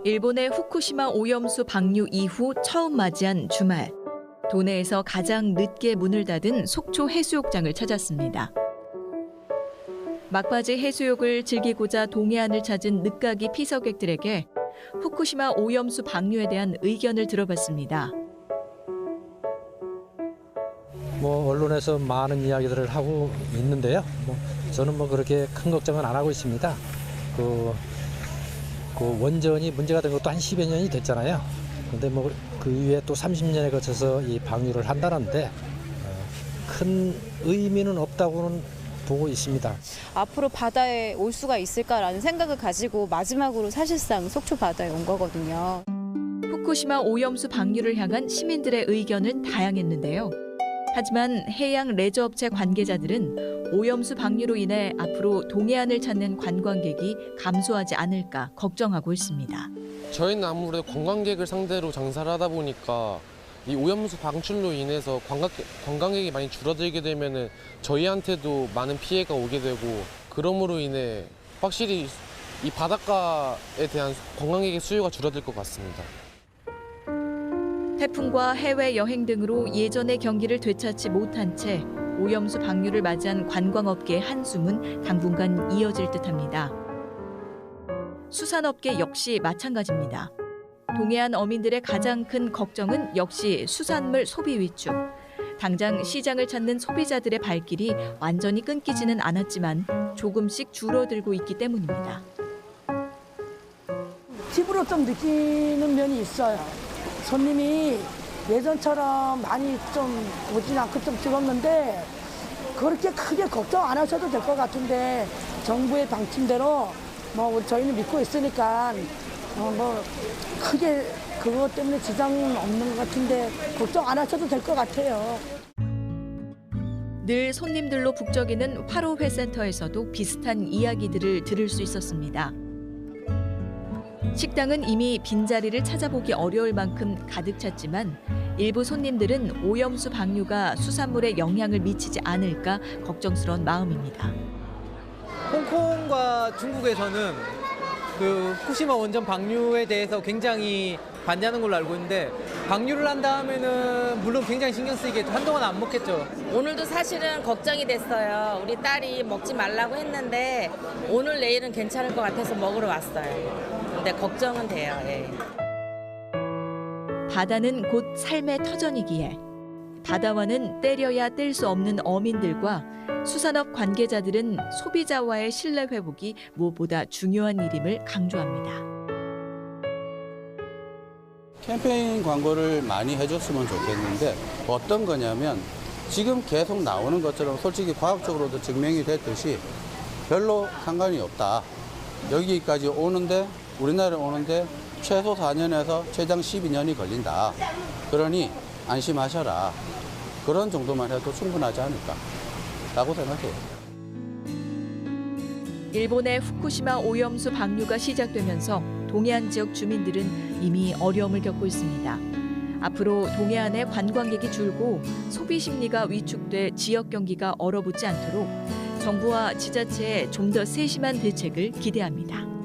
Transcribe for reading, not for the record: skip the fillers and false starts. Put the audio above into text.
일본의 후쿠시마 오염수 방류 이후 처음 맞이한 주말. 도내에서 가장 늦게 문을 닫은 속초 해수욕장을 찾았습니다. 막바지 해수욕을 즐기고자 동해안을 찾은 늦가기 피서객들에게 후쿠시마 오염수 방류에 대한 의견을 들어봤습니다. 언론에서 많은 이야기들을 하고 있는데요. 저는 그렇게 큰 걱정은 안 하고 있습니다. 그 원전이 문제가 된 것도 한 10여 년이 됐잖아요. 근데 그 이후에 또 30년에 거쳐서 이 방류를 한다는데 큰 의미는 없다고는 보고 있습니다. 앞으로 바다에 올 수가 있을까라는 생각을 가지고 마지막으로 사실상 속초 바다에 온 거거든요. 후쿠시마 오염수 방류를 향한 시민들의 의견은 다양했는데요. 하지만 해양 레저업체 관계자들은 오염수 방류로 인해 앞으로 동해안을 찾는 관광객이 감소하지 않을까 걱정하고 있습니다. 저희는 아무래도 관광객을 상대로 장사를 하다 보니까 이 오염수 방출로 인해서 관광객이 많이 줄어들게 되면 저희한테도 많은 피해가 오게 되고, 그러므로 인해 확실히 이 바닷가에 대한 관광객의 수요가 줄어들 것 같습니다. 태풍과 해외여행 등으로 예전의 경기를 되찾지 못한 채 오염수 방류를 맞이한 관광업계의 한숨은 당분간 이어질 듯합니다. 수산업계 역시 마찬가지입니다. 동해안 어민들의 가장 큰 걱정은 역시 수산물 소비 위축. 당장 시장을 찾는 소비자들의 발길이 완전히 끊기지는 않았지만 조금씩 줄어들고 있기 때문입니다. 팁으로 좀 느끼는 면이 있어요. 손님이 예전처럼 많이 좀 오진 않고 좀 줄었는데 그렇게 크게 걱정 안 하셔도 될 것 같은데 정부의 방침대로 저희는 믿고 있으니까 크게 그것 때문에 지장은 없는 것 같은데 걱정 안 하셔도 될 것 같아요. 늘 손님들로 북적이는 화로회센터에서도 비슷한 이야기들을 들을 수 있었습니다. 식당은 이미 빈자리를 찾아보기 어려울 만큼 가득 찼지만 일부 손님들은 오염수 방류가 수산물에 영향을 미치지 않을까 걱정스러운 마음입니다. 홍콩과 중국에서는 그 후쿠시마 원전 방류에 대해서 굉장히 반대하는 걸로 알고 있는데, 방류를 한 다음에는 물론 굉장히 신경 쓰이겠죠. 한동안 안 먹겠죠. 오늘도 사실은 걱정이 됐어요. 우리 딸이 먹지 말라고 했는데 오늘 내일은 괜찮을 것 같아서 먹으러 왔어요. 근데 걱정은 돼요. 예. 바다는 곧 삶의 터전이기에 바다와는 때려야 뗄 수 없는 어민들과 수산업 관계자들은 소비자와의 신뢰 회복이 무엇보다 중요한 일임을 강조합니다. 캠페인 광고를 많이 해줬으면 좋겠는데 어떤 거냐면 지금 계속 나오는 것처럼 솔직히 과학적으로도 증명이 됐듯이 별로 상관이 없다. 여기까지 오는데 우리나라에 오는데 최소 4년에서 최장 12년이 걸린다. 그러니 안심하셔라. 그런 정도만 해도 충분하지 않을까라고 생각해요. 일본의 후쿠시마 오염수 방류가 시작되면서 동해안 지역 주민들은 이미 어려움을 겪고 있습니다. 앞으로 동해안에 관광객이 줄고 소비 심리가 위축돼 지역 경기가 얼어붙지 않도록 정부와 지자체의 좀 더 세심한 대책을 기대합니다.